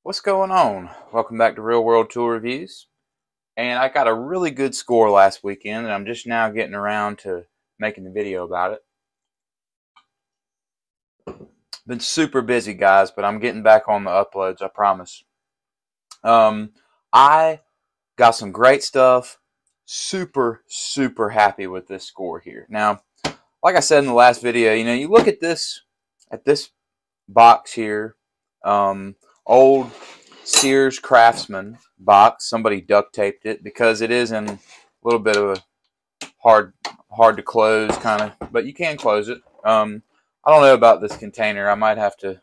What's going on? Welcome back to Real World Tool Reviews. And I got a really good score last weekend, and I'm just now getting around to making the video about it. Been super busy, guys, but I'm getting back on the uploads, I promise. I got some great stuff. Super happy with this score here. Now, like I said in the last video, you look at this box here, old Sears Craftsman box. Somebody duct taped it because it is in a little bit of a hard to close kind of, but you can close it. I don't know about this container. I might have to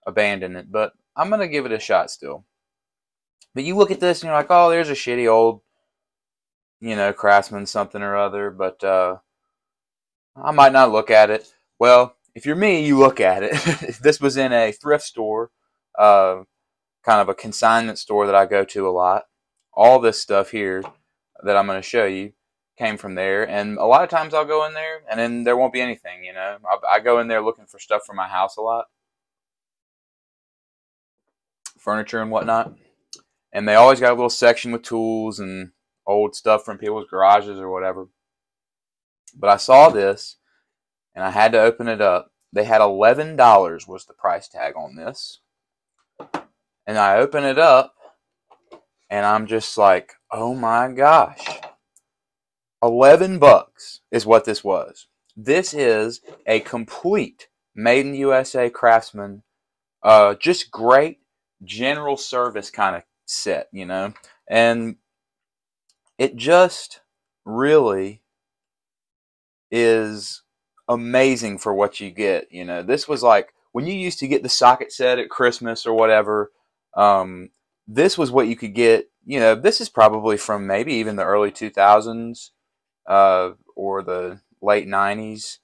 abandon it, but I'm gonna give it a shot still. But you look at this and you're like, oh, there's a shitty old, Craftsman something or other, but I might not look at it. Well, if you're me, you look at it. This was in a thrift store, kind of a consignment store that I go to a lot. All this stuff here that I'm going to show you came from there, and a lot of times I'll go in there and then there won't be anything. I go in there looking for stuff for my house a lot, furniture and whatnot, and they always got a little section with tools and old stuff from people's garages or whatever. But I saw this and I had to open it up. They had $11 was the price tag on this, and I open it up and I'm just like, oh my gosh, 11 bucks is what this was. This is a complete made in USA Craftsman, just great general service kind of set, and it just really is amazing for what you get. This was like when you used to get the socket set at Christmas or whatever. This was what you could get. This is probably from maybe even the early 2000s or the late 90s.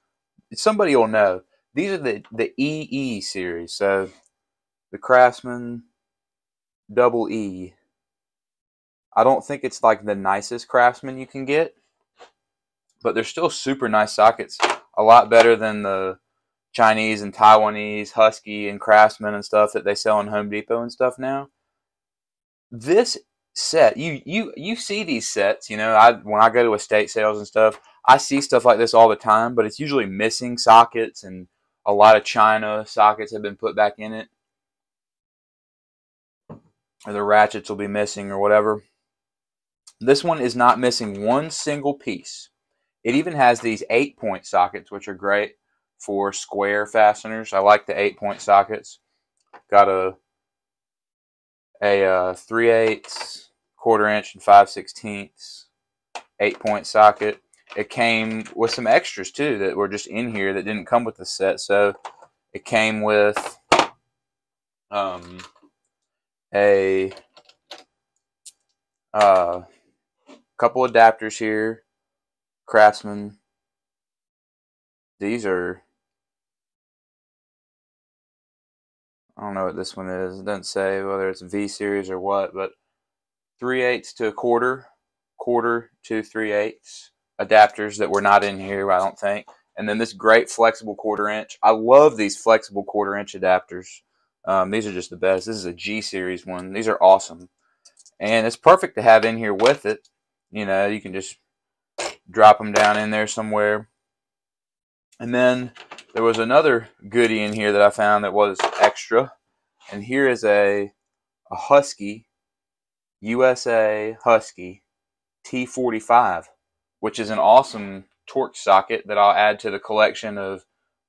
Somebody will know. These are the EE series. So the Craftsman double E. I don't think it's like the nicest Craftsman you can get, but they're still super nice sockets. A lot better than the Chinese and Taiwanese Husky and Craftsman and stuff that they sell in Home Depot and stuff now. This set, you see these sets, when I go to estate sales and stuff, I see stuff like this all the time, but it's usually missing sockets, and a lot of China sockets have been put back in it, or the ratchets will be missing or whatever. This one is not missing one single piece. It even has these 8-point sockets, which are great for square fasteners. I like the 8-point sockets. Got a 3/8, 1/4 inch, and 5/16 8-point socket. It came with some extras too that were just in here that didn't come with the set. So it came with a couple adapters here. Craftsman. These are, I don't know what this one is. It doesn't say whether it's V series or what, but 3/8 to 1/4, 1/4 to 3/8 adapters that were not in here, I don't think. And then this great flexible 1/4 inch. I love these flexible 1/4 inch adapters. These are just the best. This is a G series one. These are awesome, and it's perfect to have in here with it. You can just drop them down in there somewhere. And then there was another goodie in here that I found that was extra. And here is a Husky, USA Husky T45, which is an awesome Torx socket that I'll add to the collection of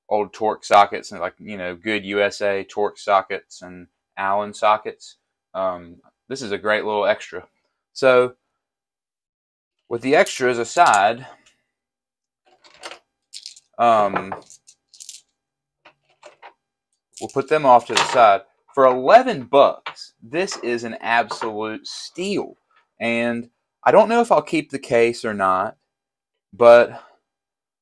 old Torx sockets, and good USA Torx sockets and Allen sockets. This is a great little extra. So with the extras aside, we'll put them off to the side. For 11 bucks, this is an absolute steal. And I don't know if I'll keep the case or not, but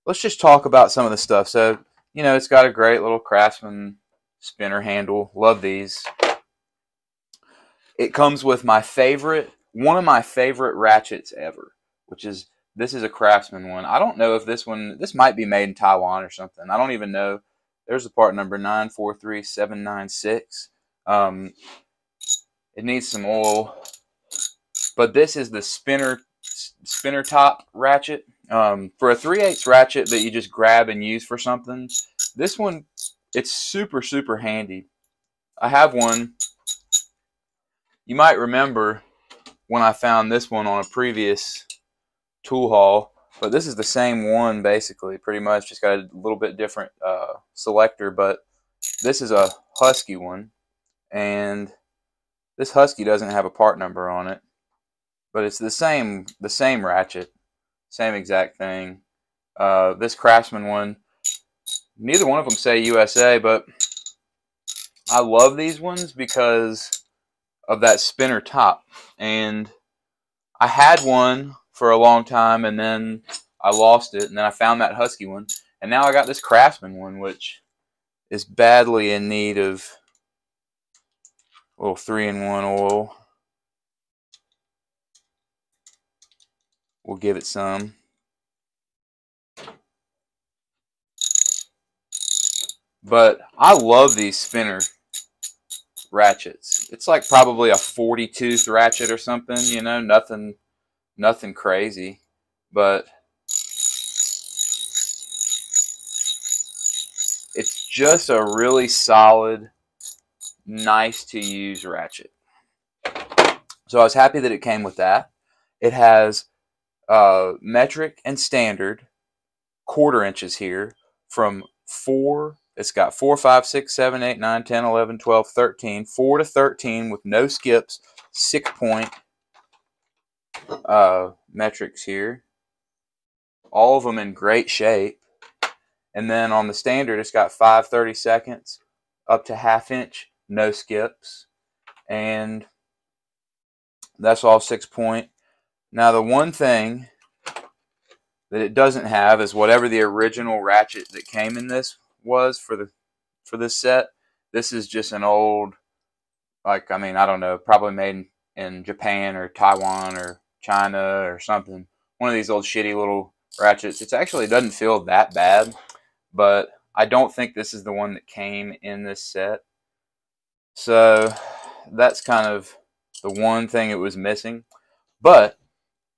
let's just talk about some of the stuff. So, it's got a great little Craftsman spinner handle. Love these. It comes with one of my favorite ratchets ever, which is, this is a Craftsman one. I don't know if this might be made in Taiwan or something. I don't even know. There's the part number 943796. It needs some oil. But this is the spinner top ratchet. For a 3/8 ratchet that you just grab and use for something, this one, it's super, super handy. I have one. You might remember when I found this one on a previous tool haul, but this is the same one basically, pretty much, just got a little bit different selector, but this is a Husky one, and this Husky doesn't have a part number on it, but it's the same ratchet, same exact thing. This Craftsman one, neither one of them say USA, but I love these ones because of that spinner top. And I had one for a long time, and then I lost it, and then I found that Husky one, and now I got this Craftsman one, which is badly in need of a little 3-in-1 oil. We'll give it some. But I love these spinner ratchets. It's like probably a 40-tooth ratchet or something, you know, nothing crazy, but it's just a really solid, nice to use ratchet. So I was happy that it came with that. It has metric and standard 1/4 inches here from 4. It's got 4, 5, 6, 7, 8, 9, 10, 11, 12, 13. 4 to 13 with no skips. 6-point metrics here. All of them in great shape. And then on the standard, it's got 5 32nds up to 1/2 inch. No skips. And that's all 6-point. Now the one thing that it doesn't have is whatever the original ratchet that came in this was for this set. This is just an old, like, I mean, I don't know, probably made in Japan or Taiwan or China or something. One of these old shitty little ratchets. It actually doesn't feel that bad, but I don't think this is the one that came in this set. So that's kind of the one thing it was missing. But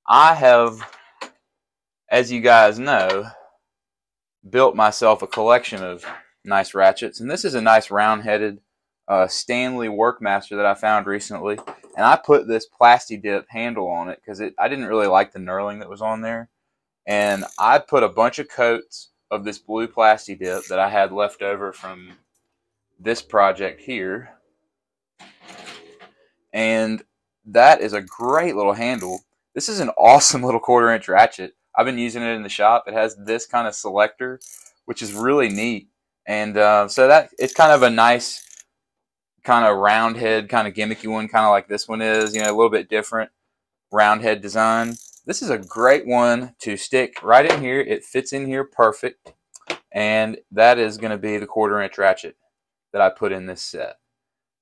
I have, as you guys know, built myself a collection of nice ratchets, and this is a nice round-headed Stanley Workmaster that I found recently, and I put this Plasti Dip handle on it because I didn't really like the knurling that was on there, and I put a bunch of coats of this blue Plasti Dip that I had left over from this project here, and that is a great little handle. This is an awesome little 1/4 inch ratchet. I've been using it in the shop. It has this kind of selector, which is really neat. And so that it's kind of a nice kind of round head, kind of gimmicky one, kind of like this one is, you know, a little bit different round head design. This is a great one to stick right in here. It fits in here perfect. And that is going to be the 1/4 inch ratchet that I put in this set.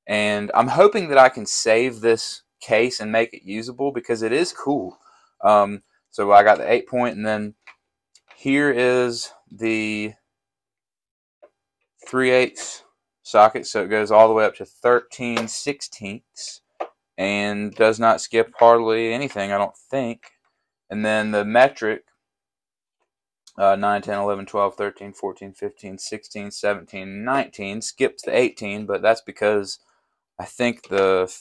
And I'm hoping that I can save this case and make it usable because it is cool. So I got the 8-point, and then here is the 3/8 socket, so it goes all the way up to 13/16 and does not skip hardly anything, I don't think. And then the metric 9, 10, 11, 12, 13, 14, 15, 16, 17, 19 skips the 18, but that's because I think the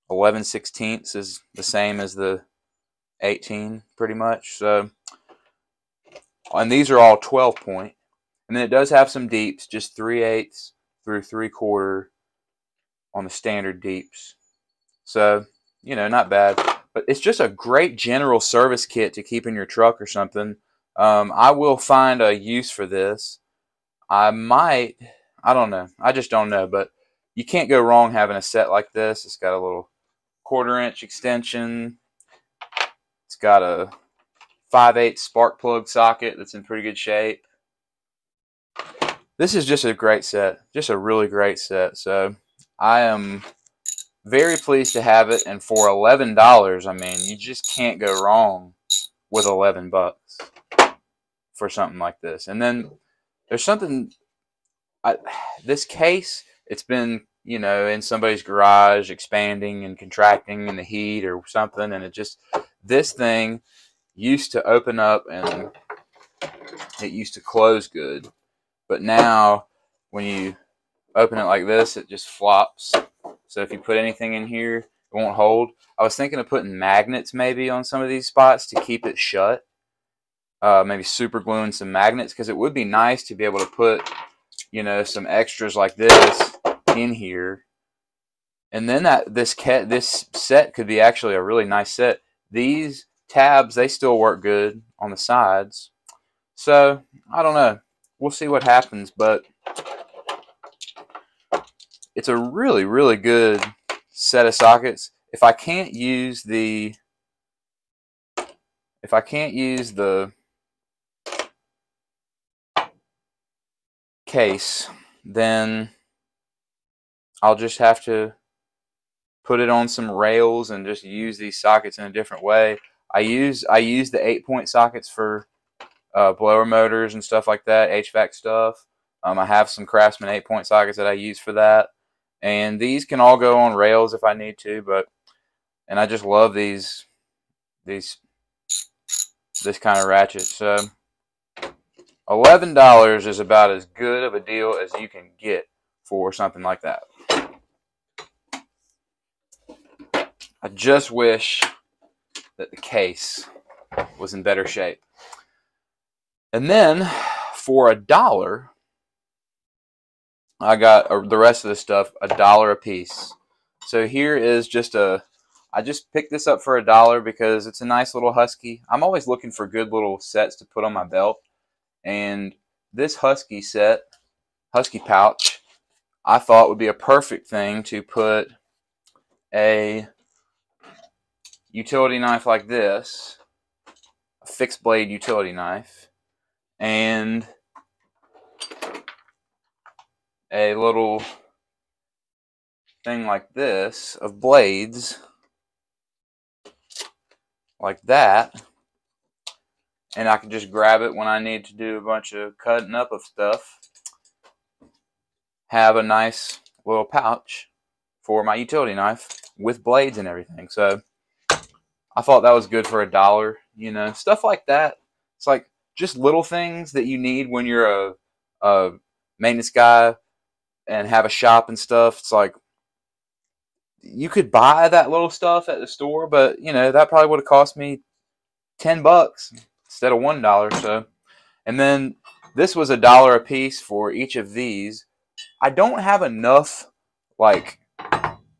11/16 is the same as the 18 pretty much. So, and these are all 12-point, and then it does have some deeps, just 3/8 through 3/4 on the standard deeps. So, you know, not bad, but it's just a great general service kit to keep in your truck or something. I will find a use for this. I don't know, I just don't know, but you can't go wrong having a set like this. It's got a little 1/4 inch extension. It's got a 5/8 spark plug socket that's in pretty good shape. This is just a great set, just a really great set. So I am very pleased to have it, and for $11, I mean, you just can't go wrong with $11 for something like this. And then there's something, this case, it's been you know, in somebody's garage, expanding and contracting in the heat or something, and this thing used to open up and it used to close good, but now when you open it like this, it just flops. So if you put anything in here, it won't hold. I was thinking of putting magnets maybe on some of these spots to keep it shut. Maybe super gluing some magnets, because it would be nice to be able to put, you know, some extras like this in here. And then this set could be actually a really nice set. These tabs, they still work good on the sides. So, I don't know. We'll see what happens, but it's a really, really good set of sockets. If I can't use the case, then I'll just have to put it on some rails and just use these sockets in a different way. I use the 8-point sockets for blower motors and stuff like that, HVAC stuff. I have some Craftsman 8-point sockets that I use for that. And these can all go on rails if I need to, and I just love this kind of ratchet. So $11 is about as good of a deal as you can get for something like that. I just wish that the case was in better shape. And then for $1, I got the rest of the stuff $1 a piece. So here is I just picked this up for $1 because it's a nice little husky. I'm always looking for good little sets to put on my belt, and this husky pouch, I thought would be a perfect thing to put a utility knife like this, a fixed blade utility knife, and a little thing like this of blades like that, and I can just grab it when I need to do a bunch of cutting up of stuff. Have a nice little pouch for my utility knife with blades and everything. So I thought that was good for $1, you know, stuff like that. It's like just little things that you need when you're a maintenance guy and have a shop and stuff. It's like you could buy that little stuff at the store, but you know, that probably would have cost me $10 instead of $1. So, and then this was $1 a piece for each of these. I don't have enough like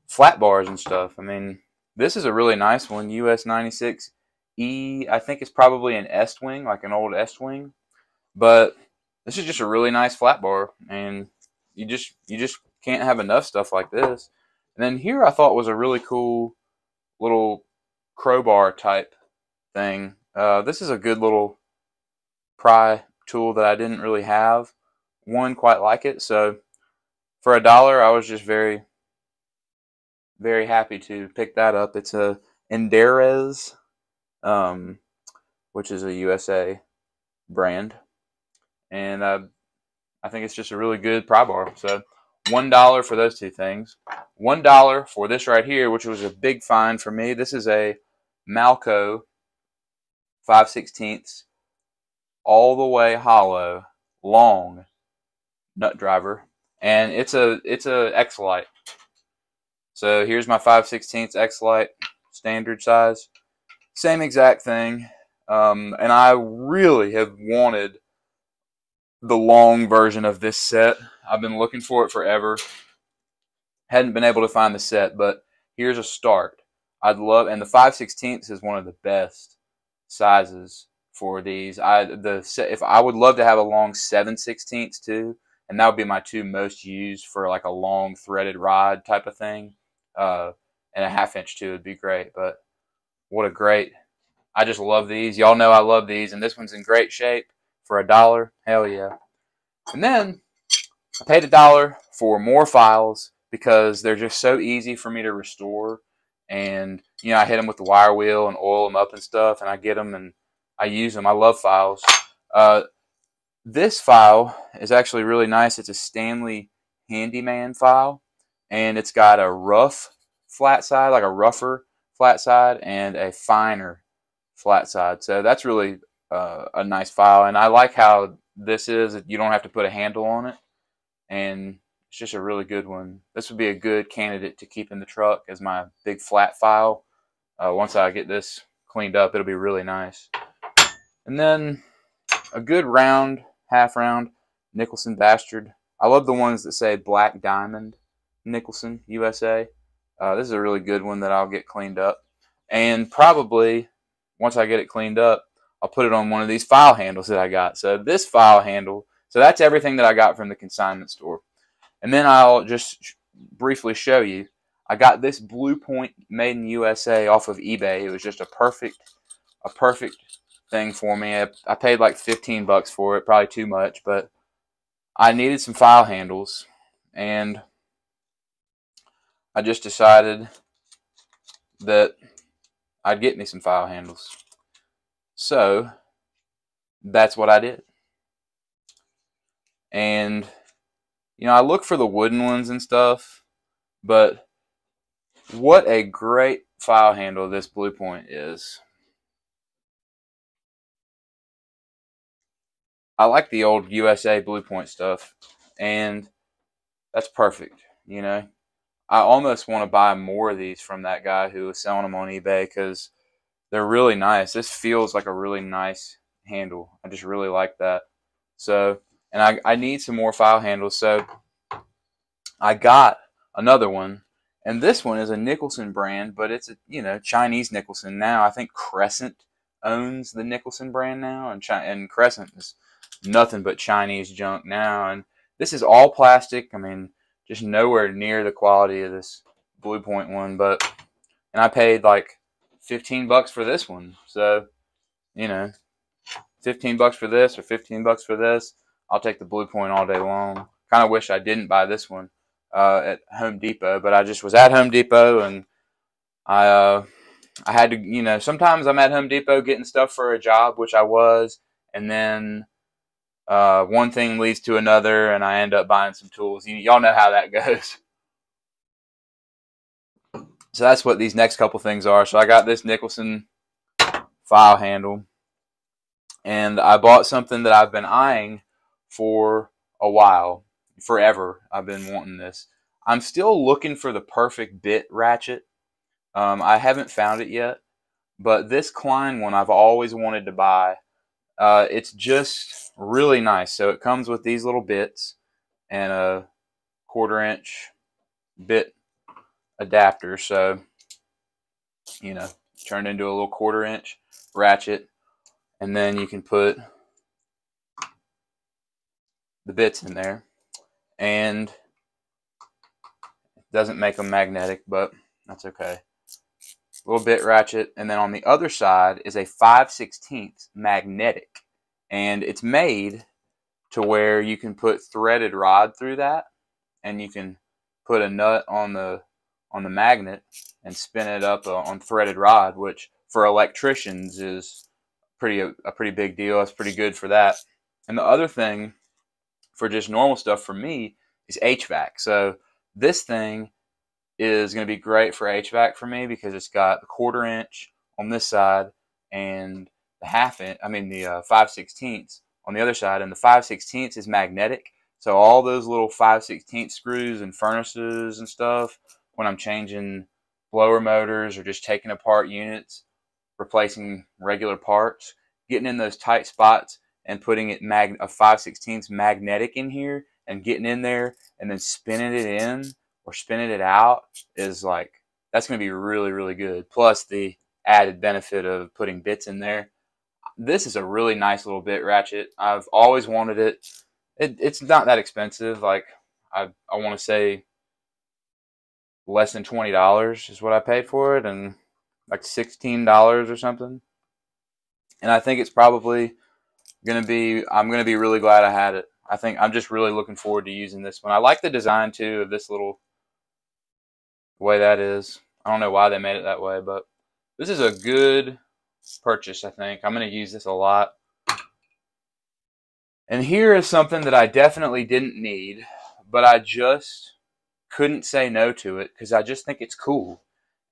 flat bars and stuff. I mean, this is a really nice one, US 96E. I think it's probably an S-wing, like an old S-wing. But this is just a really nice flat bar, and you just can't have enough stuff like this. And then here I thought was a really cool little crowbar type thing. This is a good little pry tool that I didn't really have one quite like it. So for $1, I was just very, very happy to pick that up. It's a Enderez, which is a USA brand, and I think it's just a really good pry bar. So $1 for those two things. $1 for this right here, which was a big find for me. This is a Malco 5/16 all the way hollow long nut driver, and it's a X-Lite. So here's my 5/16 X-Lite standard size, same exact thing. And I really have wanted the long version of this set. I've been looking for it forever. Hadn't been able to find the set, but here's a start. I'd love, and the 5/16 is one of the best sizes for these. If I would love to have a long 7/16 too, and that would be my two most used for like a long threaded rod type of thing. And a 1/2" too would be great. But what a great! I just love these. Y'all know I love these, and this one's in great shape for $1. Hell yeah! And then I paid $1 for more files because they're just so easy for me to restore. And you know, I hit them with the wire wheel and oil them up and stuff, and I get them and I use them. I love files. This file is actually really nice. It's a Stanley Handyman file, and it's got a rough flat side, like a rougher flat side, and a finer flat side. So that's really a nice file, and I like how this is. You don't have to put a handle on it, and it's just a really good one. This would be a good candidate to keep in the truck as my big flat file. Once I get this cleaned up, it'll be really nice. And then a good round, half round Nicholson Bastard. I love the ones that say Black Diamond Nicholson USA. This is a really good one that I'll get cleaned up. And probably, once I get it cleaned up, I'll put it on one of these file handles that I got. So this file handle, so that's everything that I got from the consignment store. And then I'll just briefly show you. I got this Blue Point made in USA off of eBay. It was just a perfect thing for me. I paid like 15 bucks for it, probably too much, but I needed some file handles, and I just decided that I'd get me some file handles. So that's what I did. And you know, I look for the wooden ones and stuff, but what a great file handle this Blue Point is. I like the old USA Blue Point stuff, and that's perfect, you know. I almost want to buy more of these from that guy who was selling them on eBay because they're really nice. This feels like a really nice handle. I just really like that. So, and I need some more file handles, so I got another one, and this one is a Nicholson brand, but it's a, you know, Chinese Nicholson now. I think Crescent owns the Nicholson brand now, and Crescent is nothing but Chinese junk now. And this is all plastic. I mean, just nowhere near the quality of this Blue Point one, and I paid like 15 bucks for this one. So, you know, 15 bucks for this or 15 bucks for this, I'll take the Blue Point all day long. Kind of wish I didn't buy this one at Home Depot, but I just was at Home Depot, and I had to, you know, sometimes I'm at Home Depot getting stuff for a job, which I was, and then one thing leads to another, and I end up buying some tools. Y'all know how that goes. So that's what these next couple things are. So I got this Nicholson file handle, and I bought something that I've been eyeing for a while, forever. I've been wanting this. I'm still looking for the perfect bit ratchet. I haven't found it yet, but this Klein one I've always wanted to buy. It's just really nice. So it comes with these little bits and a 1/4-inch bit adapter. So, you know, turned into a little 1/4-inch ratchet, and then you can put the bits in there, and it doesn't make them magnetic, but that's okay. Little bit ratchet, and then on the other side is a 5/16 magnetic, and it's made to where you can put threaded rod through that, and you can put a nut on the magnet and spin it up on threaded rod, which for electricians is a pretty big deal. It's pretty good for that. And the other thing for just normal stuff for me is HVAC. So this thing is going to be great for HVAC for me because it's got the 1/4-inch on this side and the 5/16 on the other side, and the 5/16 is magnetic. So all those little 5/16 screws and furnaces and stuff, when I'm changing blower motors or just taking apart units, replacing regular parts, getting in those tight spots and putting a 5/16 magnetic in here and getting in there and then spinning it in or spinning it out is like, that's going to be really, really good. Plus the added benefit of putting bits in there. This is a really nice little bit ratchet. I've always wanted it. It's not that expensive. Like I want to say less than $20 is what I paid for it, and like $16 or something. And I think it's probably I'm going to be really glad I had it. I think I'm just really looking forward to using this one. I like the design too of this little way that is. I don't know why they made it that way, but this is a good purchase, I think. I'm going to use this a lot. And here is something that I definitely didn't need, but I just couldn't say no to it because I just think it's cool.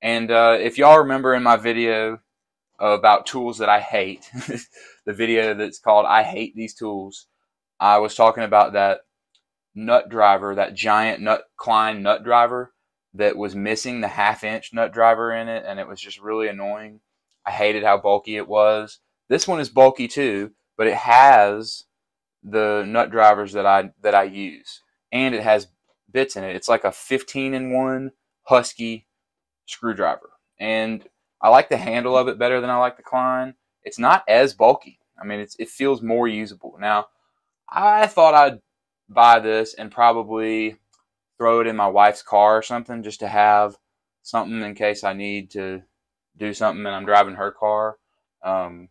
And if y'all remember in my video about tools that I hate, the video that's called I Hate These Tools, I was talking about that nut driver, that giant Klein nut driver that was missing the 1/2-inch nut driver in it, and it was just really annoying. I hated how bulky it was. This one is bulky too, but it has the nut drivers that I use, and it has bits in it. It's like a 15-in-1 Husky screwdriver, and I like the handle of it better than I like the Klein. It's not as bulky. I mean, it feels more usable. Now, I thought I'd buy this and probably throw it in my wife's car or something just to have something in case I need to do something and I'm driving her car. Now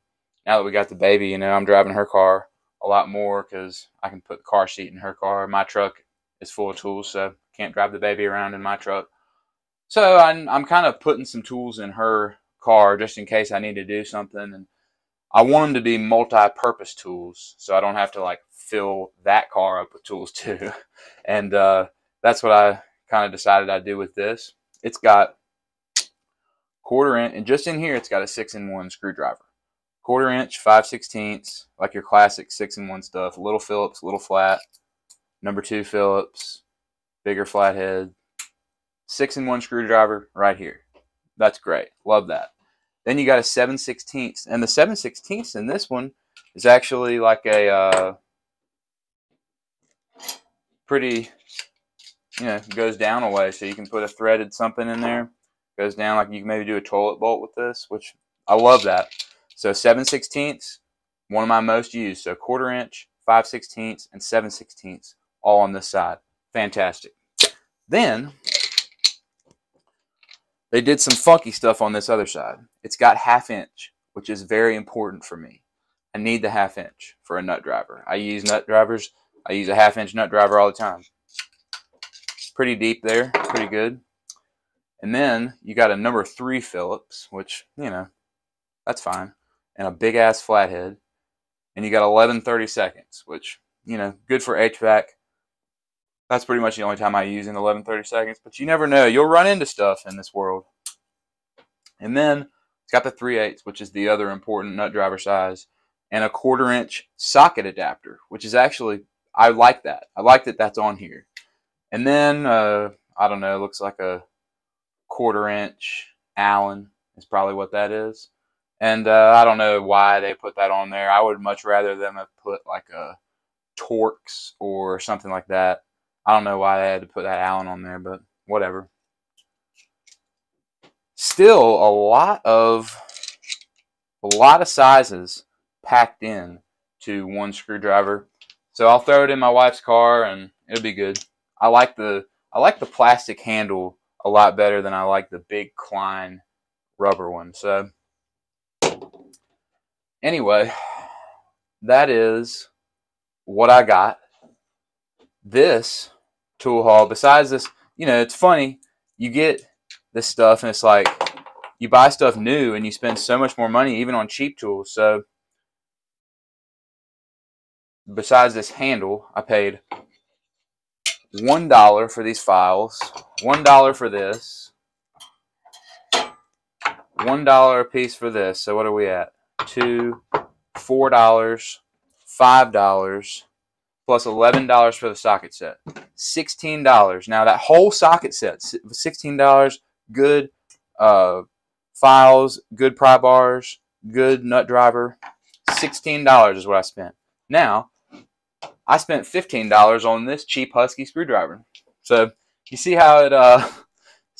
that we got the baby, you know, I'm driving her car a lot more because I can put the car seat in her car. My truck is full of tools, so I can't drive the baby around in my truck. So I'm kind of putting some tools in her car just in case I need to do something. And I want them to be multi-purpose tools, so I don't have to like fill that car up with tools too. And that's what I kind of decided I'd do with this. It's got 1/4 inch, and just in here it's got a 6-in-1 screwdriver. 1/4 inch, 5/16, like your classic 6-in-1 stuff. Little Phillips, little flat. Number 2 Phillips, bigger flathead. 6-in-1 screwdriver right here. That's great. Love that. Then you got a 7/16, and the 7/16 in this one is actually like a pretty, you know, goes down a way, so you can put a threaded something in there. Goes down, like you can maybe do a toilet bolt with this, which I love that. So 7/16, one of my most used. So 1/4 inch, 5/16, and 7/16, all on this side. Fantastic. Then they did some funky stuff on this other side. It's got 1/2 inch, which is very important for me. I need the 1/2 inch for a nut driver. I use nut drivers. I use a 1/2 inch nut driver all the time. Pretty deep there, pretty good. And then you got a number 3 Phillips, which, you know, that's fine. And a big ass flathead. And you got 11/32, which, you know, good for HVAC. That's pretty much the only time I use in 11/32, but you never know. You'll run into stuff in this world. And then it's got the 3/8, which is the other important nut driver size, and a 1/4 inch socket adapter, which is actually, I like that. I like that that's on here. And then, I don't know, it looks like a 1/4 inch Allen is probably what that is. And I don't know why they put that on there. I would much rather them have put like a Torx or something like that. I don't know why they had to put that Allen on there, but whatever. Still a lot of sizes packed in to one screwdriver. So I'll throw it in my wife's car and it'll be good. I like the plastic handle a lot better than I like the big Klein rubber one. So anyway, that is what I got. This tool haul, besides this, you know, it's funny, you get this stuff and it's like you buy stuff new and you spend so much more money even on cheap tools. So besides this handle, I paid $1 for these files, $1 for this, $1 a piece for this. So what are we at? $2, $4, $5, plus $11 for the socket set. $16. Now that whole socket set, $16, good files, good pry bars, good nut driver. $16 is what I spent. Now, I spent $15 on this cheap Husky screwdriver. So you see how it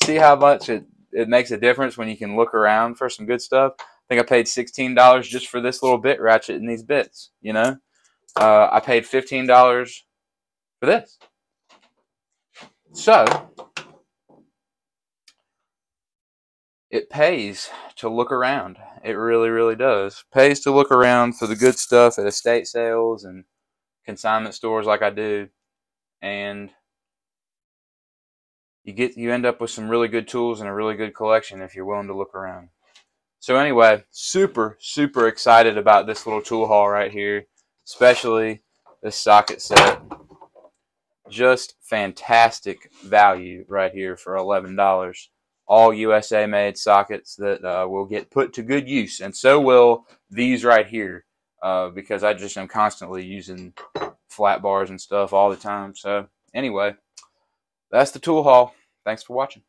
see how much it makes a difference when you can look around for some good stuff. I think I paid $16 just for this little bit ratchet and these bits, you know. I paid $15 for this. So it pays to look around. It really, really does. It pays to look around for the good stuff at estate sales and consignment stores like I do. And you end up with some really good tools and a really good collection if you're willing to look around. So anyway, super, super excited about this little tool haul right here. Especially this socket set. just fantastic value right here for $11. All USA made sockets that will get put to good use, and so will these right here, because I just am constantly using flat bars and stuff all the time. So anyway, that's the tool haul. Thanks for watching.